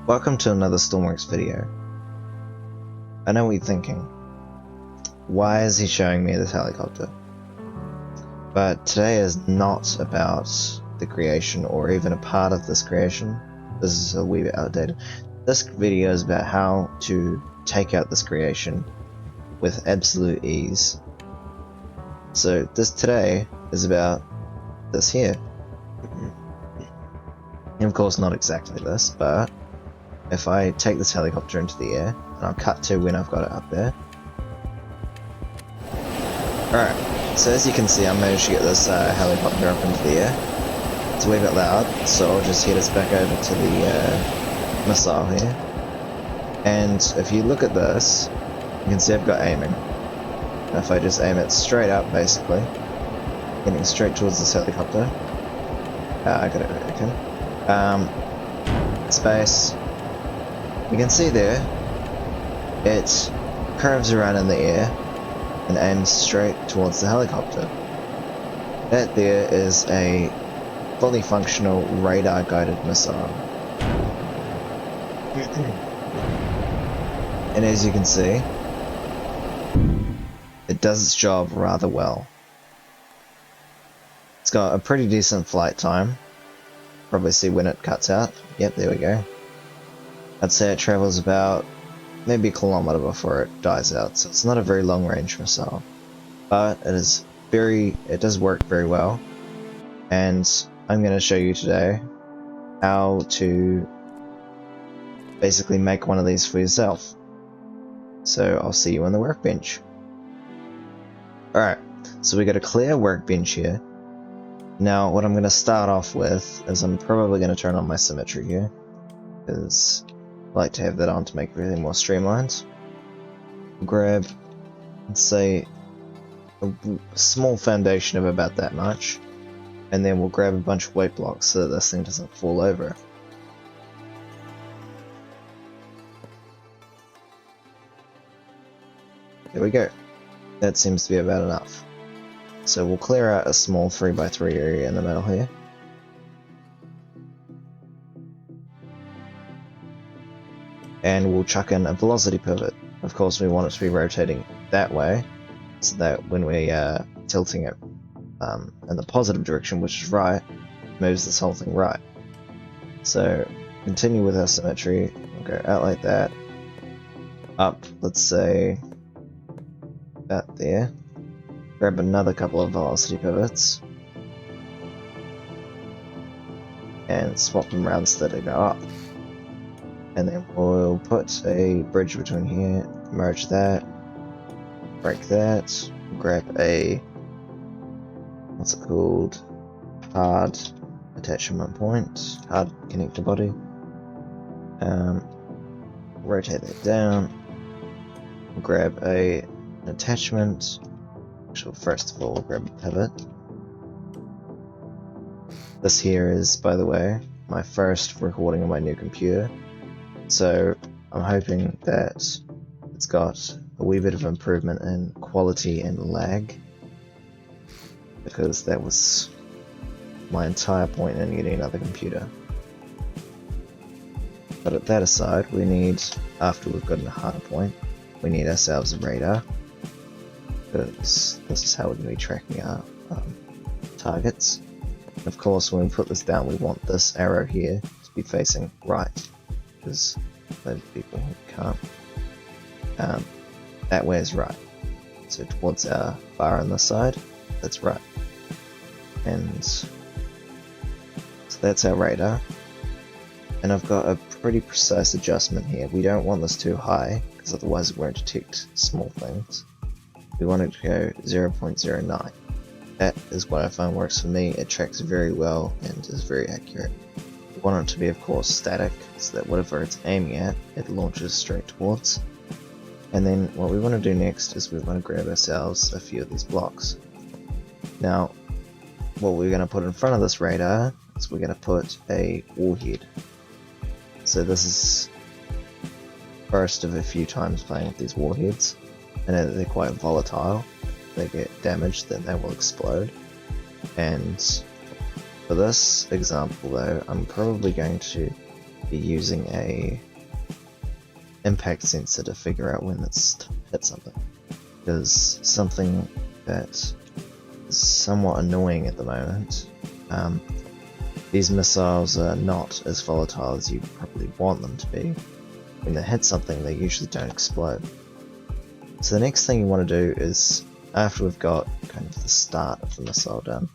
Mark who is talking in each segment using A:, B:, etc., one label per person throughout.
A: Welcome to another Stormworks video. I know what you're thinking. Why is he showing me this helicopter? But today is not about the creation or even a part of this creation. This is a wee bit outdated. This video is about how to take out this creation with absolute ease. So this today is about this here. And of course not exactly this, but if I take this helicopter into the air, and I'll cut to when I've got it up there. Alright, so as you can see I managed to get this helicopter up into the air. It's a wee bit loud, so I'll just head us back over to the missile here. And if you look at this, you can see I've got aiming. And if I just aim it straight up basically, getting straight towards this helicopter. I got it right, okay. Space. You can see there, it curves around in the air and aims straight towards the helicopter. That there is a fully functional radar guided missile. And as you can see, it does its job rather well. It's got a pretty decent flight time. Probably see when it cuts out. Yep, there we go. I'd say it travels about maybe a kilometer before it dies out, so it's not a very long range missile. But it does work very well, and I'm going to show you today how to basically make one of these for yourself. So I'll see you on the workbench. Alright, so we got a clear workbench here. Now what I'm going to start off with is I'm probably going to turn on my symmetry here, because I like to have that on to make everything more streamlined. Grab, let's say, a small foundation of about that much, and then we'll grab a bunch of weight blocks so that this thing doesn't fall over. There we go. That seems to be about enough. So we'll clear out a small 3x3 area in the middle here. And we'll chuck in a velocity pivot. Of course we want it to be rotating that way, so that when we're tilting it in the positive direction, which is right, moves this whole thing right. So continue with our symmetry, we'll go out like that, up, let's say, about there. Grab another couple of velocity pivots, and swap them around so that they go up. And then we'll put a bridge between here, merge that, break that, grab a, what's it called, hard attachment point, hard connector body, rotate that down, grab an attachment, so first of all grab a pivot. This here is, by the way, my first recording on my new computer. So I'm hoping that it's got a wee bit of improvement in quality and lag, because that was my entire point in getting another computer. But at that aside, we need, after we've gotten a hard point, we need ourselves a radar, because this is how we're going to be tracking our targets. And of course when we put this down we want this arrow here to be facing right, because those people who can't, that way is right, so towards our bar on this side, that's right. And so that's our radar, and I've got a pretty precise adjustment here. We don't want this too high, because otherwise it won't detect small things. We want it to go 0.09. That is what I find works for me. It tracks very well and is very accurate. We want it to be, of course, static, so that whatever it's aiming at, it launches straight towards. And then what we want to do next is we want to grab ourselves a few of these blocks. Now, what we're going to put in front of this radar is we're going to put a warhead. So this is first of a few times playing with these warheads, and they're quite volatile. If they get damaged, then they will explode. And for this example though, I'm probably going to be using a impact sensor to figure out when it's hit something. Because something that is somewhat annoying at the moment, these missiles are not as volatile as you probably want them to be. When they hit something, they usually don't explode. So the next thing you want to do is, after we've got kind of the start of the missile done,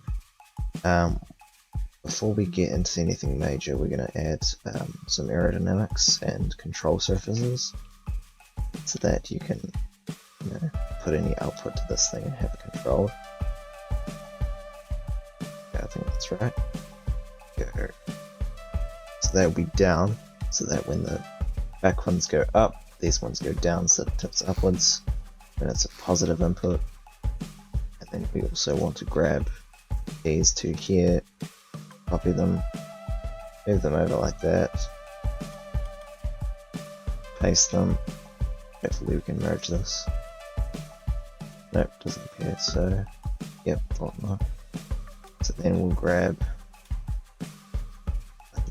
A: before we get into anything major, we're going to add some aerodynamics and control surfaces so that you can, you know, put any output to this thing and have it controlled. Yeah, I think that's right. Go. So they'll be down, so that when the back ones go up, these ones go down, so it tips upwards, and it's a positive input. And then we also want to grab these two here, copy them, move them over like that, paste them. Hopefully we can merge this. Nope, doesn't appear, so yep, thought not. So then we'll grab,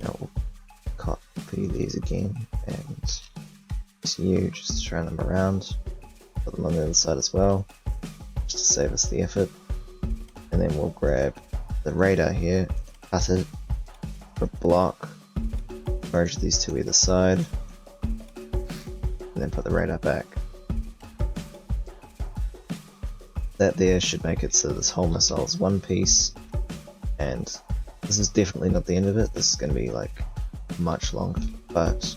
A: we'll copy these again, and just you, just turn them around, put them on the other side as well, just to save us the effort. And then we'll grab the radar here, cut it for block, merge these to either side, and then put the radar back. That there should make it so this whole missile is one piece, and this is definitely not the end of it. This is going to be like much longer, but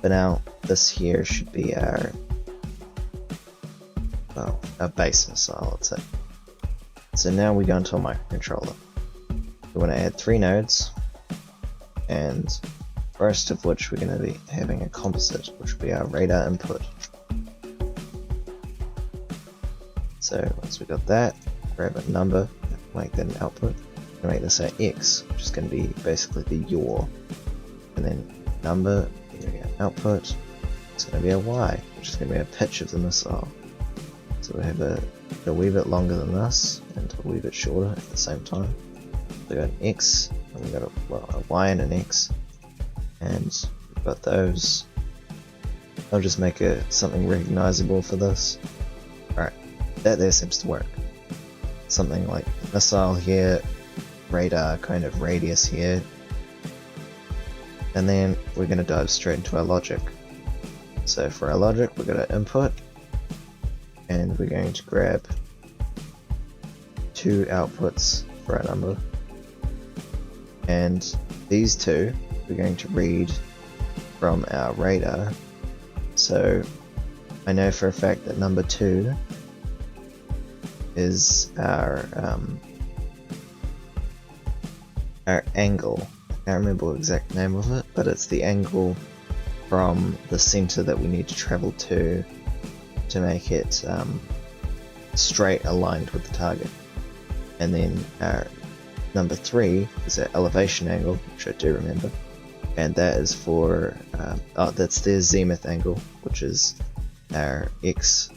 A: for now this here should be our base missile, let's say. So now we go into a microcontroller. We want to add 3 nodes, and first of which we're going to be having a composite, which will be our radar input. So once we got that, grab a number, make that an output, and make this our X, which is going to be basically the yaw. And then number, output, it's going to be a Y, which is going to be a pitch of the missile. So we have a wee bit longer than this, and a wee bit shorter at the same time. We got an X, and we got a Y and an X, and we've got those. I'll just make something recognizable for this. Alright, that there seems to work. Something like missile here, radar kind of radius here, and then we're going to dive straight into our logic. So for our logic, we're going to input, and we're going to grab 2 outputs for our number, and these 2 we're going to read from our radar. So I know for a fact that number 2 is our angle. I can't remember the exact name of it, but it's the angle from the center that we need to travel to make it straight aligned with the target. And then our number 3 is our elevation angle, which I do remember, and that is for that's their zenith angle, which is our X,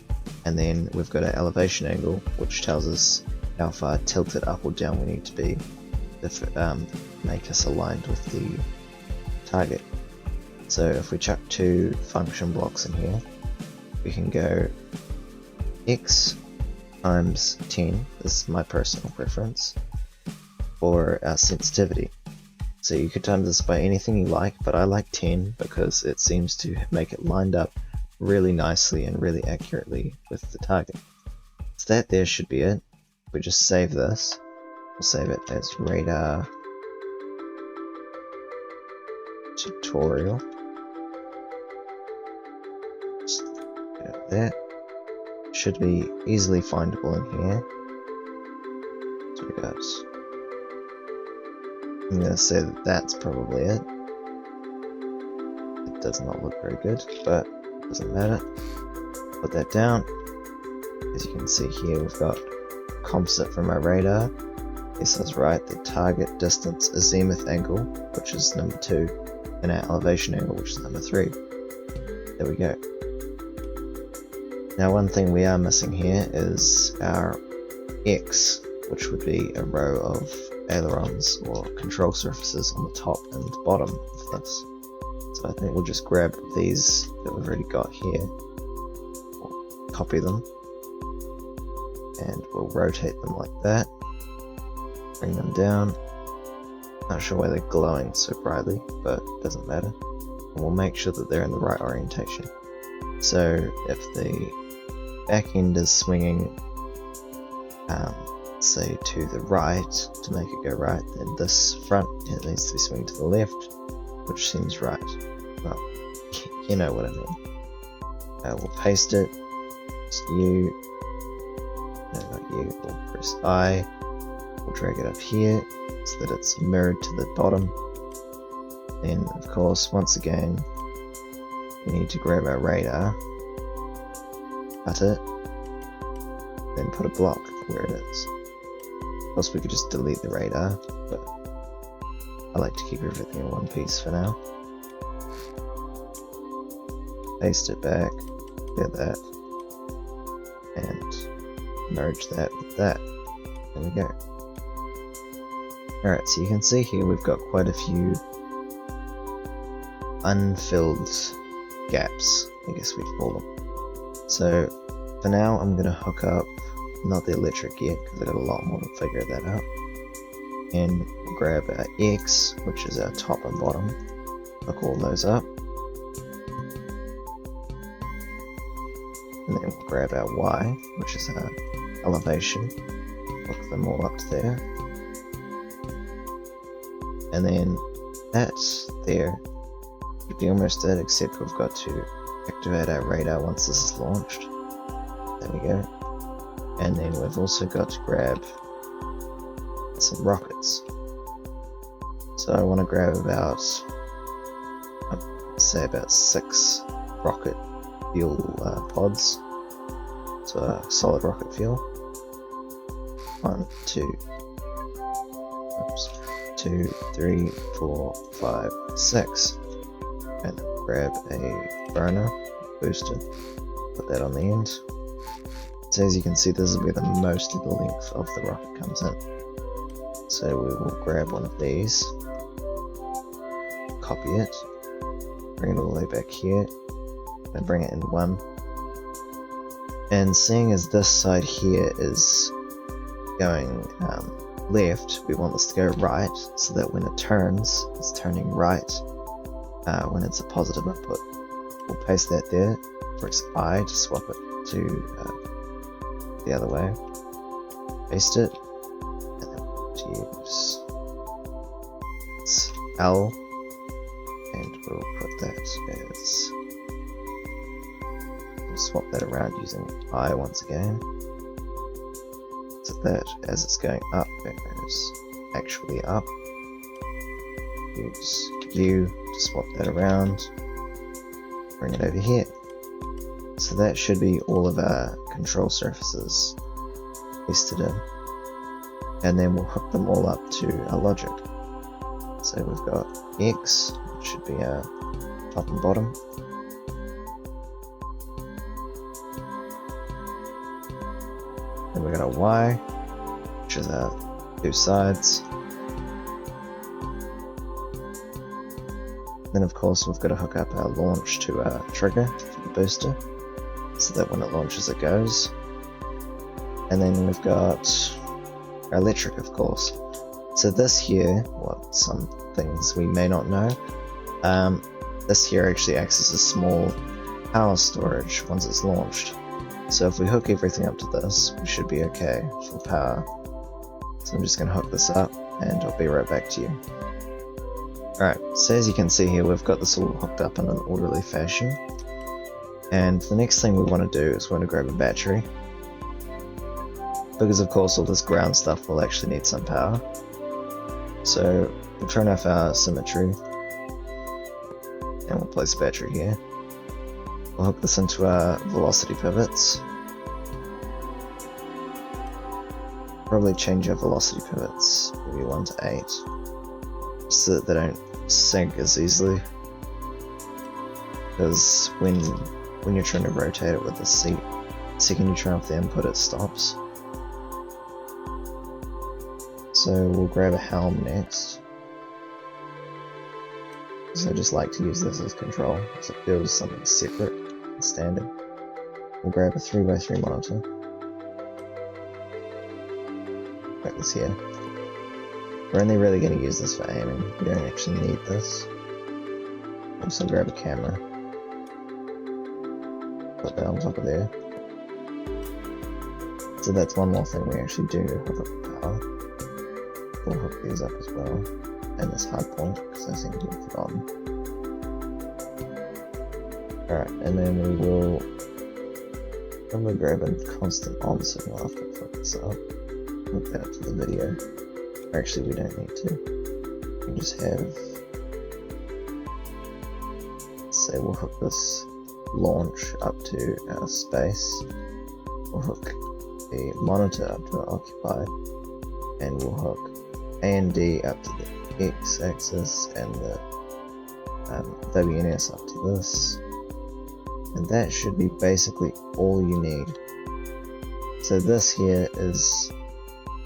A: and then we've got our elevation angle, which tells us how far tilted up or down we need to be to make us aligned with the target. So if we chuck 2 function blocks in here, we can go X times 10, this is my personal preference, for our sensitivity. So you could times this by anything you like, but I like 10 because it seems to make it lined up really nicely and really accurately with the target. So that there should be it. We just save this. We'll save it as radar tutorial. Just go there. Should be easily findable in here. So we got, I'm going to say that that's probably it. It does not look very good, but it doesn't matter. Put that down. As you can see here, we've got composite from our radar. This is right, the target distance azimuth angle, which is number 2, and our elevation angle, which is number 3. There we go. Now one thing we are missing here is our X, which would be a row of ailerons or control surfaces on the top and bottom of this. So I think we'll just grab these that we've already got here, we'll copy them, and we'll rotate them like that, bring them down. Not sure why they're glowing so brightly, but it doesn't matter. And we'll make sure that they're in the right orientation. So if the back end is swinging, say to the right to make it go right, then this front end needs to be swinging to the left, which seems right. Well, you know what I mean. We'll paste it. It's U. No, not U. We'll press I. We'll drag it up here so that it's mirrored to the bottom. Then, of course, once again, we need to grab our radar, cut it, then put a block where it is. Of course, we could just delete the radar, but I like to keep everything in one piece for now. Paste it back, get that, and merge that with that. There we go. Alright, so you can see here we've got quite a few unfilled gaps, I guess we'd call them. So for now I'm going to hook up, not the electric yet, because I've got a lot more to figure that out. And we'll grab our X, which is our top and bottom, hook all those up. And then we'll grab our Y, which is our elevation, hook them all up to there. And then that's there. Should be almost dead, except we've got to activate our radar once this is launched. There we go. And then we've also got to grab some rockets. So I want to grab about, say about 6 rocket fuel pods. So a solid rocket fuel. 1, 2, 3, 4, 5, 6. And then grab a burner, booster, put that on the end. So as you can see, this is where the most of the length of the rocket comes in. So we will grab one of these, copy it, bring it all the way back here, and bring it in one. And seeing as this side here is going left, we want this to go right, so that when it turns, it's turning right when it's a positive input. We'll paste that there, press I to swap it to the other way, paste it, and then we'll use L, and we'll put that as, we'll swap that around using I once again, so that as it's going up, it goes actually up. Use U to swap that around, bring it over here. So that should be all of our control surfaces pasted in, and then we'll hook them all up to our logic. So we've got X, which should be our top and bottom, then we've got a Y, which is our 2 sides. Then of course we've got to hook up our launch to our trigger for the booster, so that when it launches it goes. And then we've got our electric, of course. So this here, well, some things we may not know, this here actually acts as a small power storage once it's launched. So if we hook everything up to this, we should be okay for power. So I'm just going to hook this up, and I'll be right back to you. Alright, so as you can see here, we've got this all hooked up in an orderly fashion. And the next thing we want to do is we want to grab a battery, because of course all this ground stuff will actually need some power. So we'll turn off our symmetry, and we'll place a battery here. We'll hook this into our velocity pivots. Probably change our velocity pivots, maybe 1 to 8, so that they don't sink as easily. Because when you're trying to rotate it with the seat, the second you turn off the input, it stops. So we'll grab a helm next. So I just like to use this as control, so it feels something separate and standard. We'll grab a 3x3 monitor. Put this here. We're only really going to use this for aiming. We don't actually need this. Also grab a camera. Put that on top of there. So that's one more thing we actually do hook up the power. We'll hook these up as well. And this hard point, because I think we've forgotten. Alright, and then we will probably grab a constant on so we'll have to hook this up. Hook that up to the video. Actually, we don't need to. We just have, say we'll hook this launch up to our space. We'll hook the monitor up to our occupied, and we'll hook A and D up to the X-axis and the WNS up to this. And that should be basically all you need. So this here is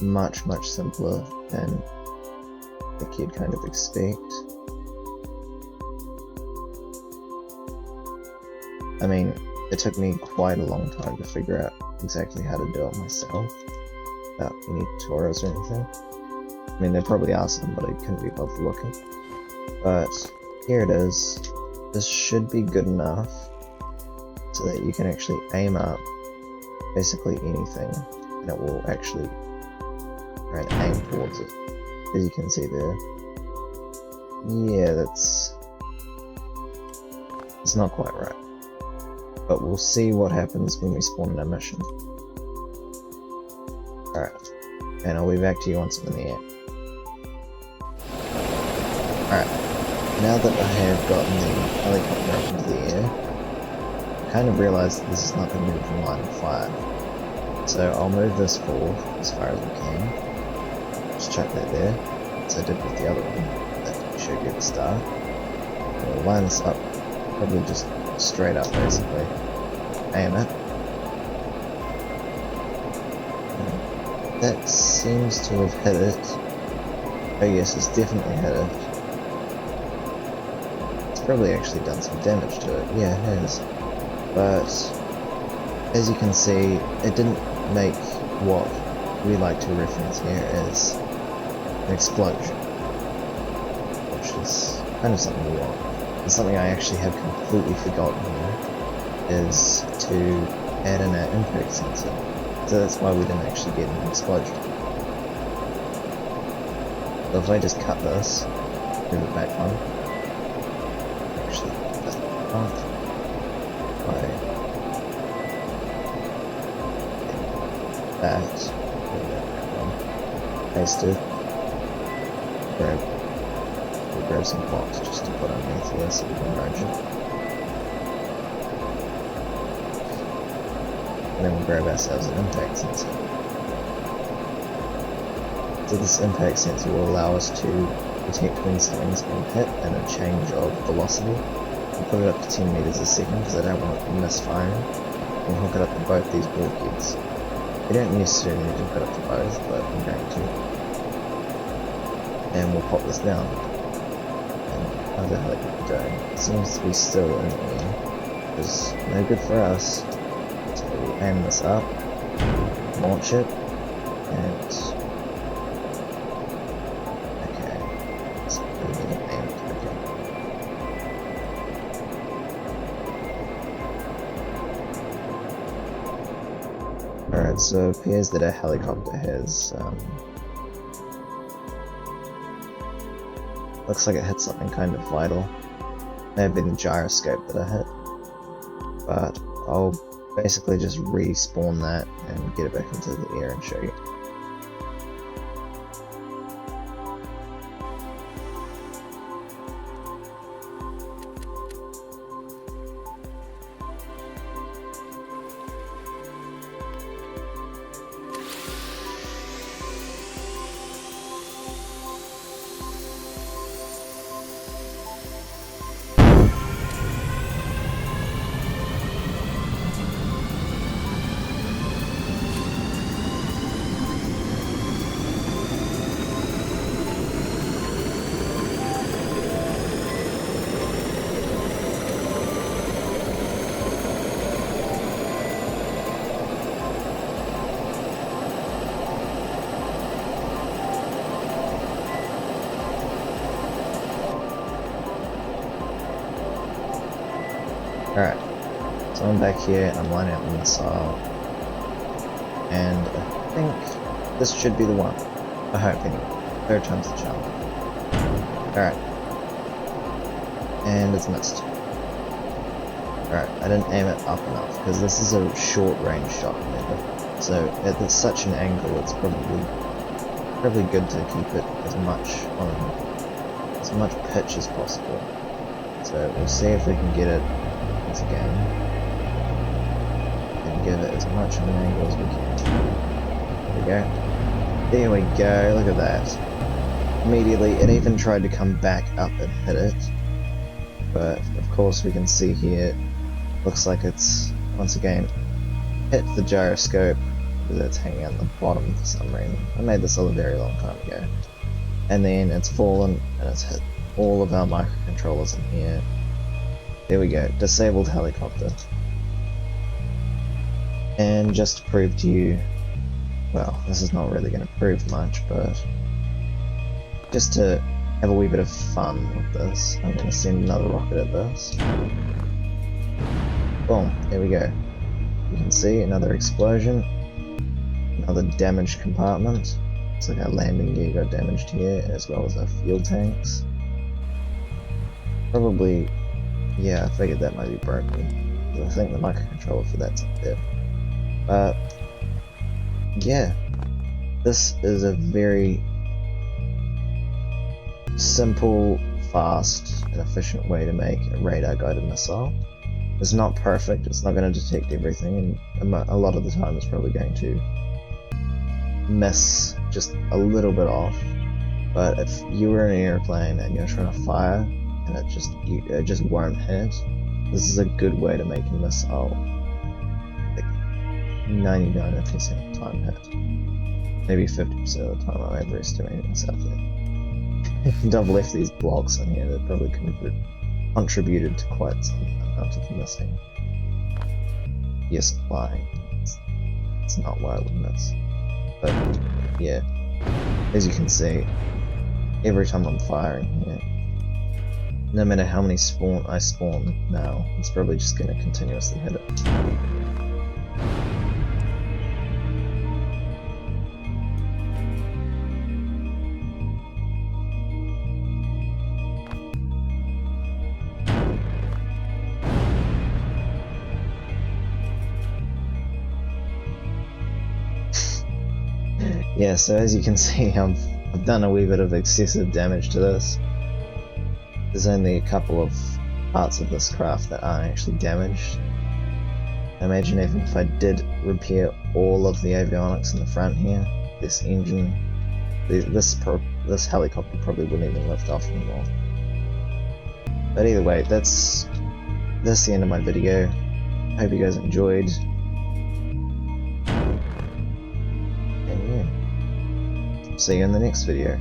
A: much simpler than the kid kind of expect. I mean, it took me quite a long time to figure out exactly how to do it myself without any tutorials or anything. I mean, there probably are some, but I couldn't be bothered looking. But here it is. This should be good enough so that you can actually aim up basically anything and it will actually try and aim towards it. As you can see there. Yeah, it's not quite right. But we'll see what happens when we spawn in a mission. Alright, and I'll be back to you once I'm in the air. Alright, now that I have gotten the helicopter up into the air, I kind of realised that this is not going to move in line of fire. So I'll move this forward as far as we can. Just chuck that there, as I did with the other one that I showed you at the start. We'll line this up, probably just straight up basically. Aim it. That seems to have hit it. Oh yes, it's definitely hit it. It's probably actually done some damage to it. Yeah, it has. But as you can see, it didn't make what we like to reference here as an explosion, which is kind of something we want. And something I actually have completely forgotten here is to add in our impact sensor. So that's why we didn't actually get an explosion. So if I just cut this, move it back on, actually that's off. That, move that back on, paste it, we'll grab some blocks just to put underneath here so we can merge it. And then we'll grab ourselves an impact sensor. So this impact sensor will allow us to detect when something's been hit and a change of velocity. We'll put it up to 10 meters a second because I don't want it to miss firing. We'll hook it up to both these bulkheads. We don't necessarily need to hook it up to both, but I'm going to. And we'll pop this down. And how's the helicopter doing? It seems to be still in the air, which is no good for us. So we aim this up, launch it, and okay, let's really aim it. Okay. Alright, so it appears that our helicopter has looks like it hit something kind of vital. May have been the gyroscope that I hit, but I'll basically just respawn that and get it back into the air and show you. Alright, so I'm back here, I'm lining up the missile, and I think this should be the one. I hope anyway. Third time's the charm. Alright. And it's missed. Alright, I didn't aim it up enough, because this is a short range shot, remember? So at such an angle, it's probably good to keep it as much pitch as possible. So we'll see if we can get it once again, and give it as much of an angle as we can. There we go, look at that. Immediately, it even tried to come back up and hit it, but of course we can see here, looks like it's, once again, hit the gyroscope, because it's hanging on the bottom for some reason. I made this a very long time ago. And then it's fallen, and it's hit all of our microcontrollers in here. There we go, disabled helicopter. And just to prove to you, well, this is not really going to prove much, but just to have a wee bit of fun with this, I'm going to send another rocket at this. Boom, there we go. You can see another explosion, another damaged compartment. Looks like our landing gear got damaged here, as well as our fuel tanks. Probably, yeah, I figured that might be broken. I think the microcontroller for that's up there. But yeah, this is a very simple, fast, and efficient way to make a radar-guided missile. It's not perfect, it's not going to detect everything, and a lot of the time it's probably going to miss just a little bit off. But if you were in an airplane and you're trying to fire, and it just won't hit, this is a good way to make a missile 99% of the time hit. Maybe 50% of the time. I'm overestimating myself there. I've left these blocks in here that probably contributed to quite some amount of missing. Yes, lying. It's not why I would miss. But yeah, as you can see, every time I'm firing here, no matter how many I spawn now, it's probably just going to continuously hit it. Yeah, so as you can see, I've done a wee bit of excessive damage to this. There's only a couple of parts of this craft that aren't actually damaged. Imagine even if I did repair all of the avionics in the front here, this engine, this helicopter probably wouldn't even lift off anymore. But either way, that's the end of my video. Hope you guys enjoyed. And yeah, see you in the next video.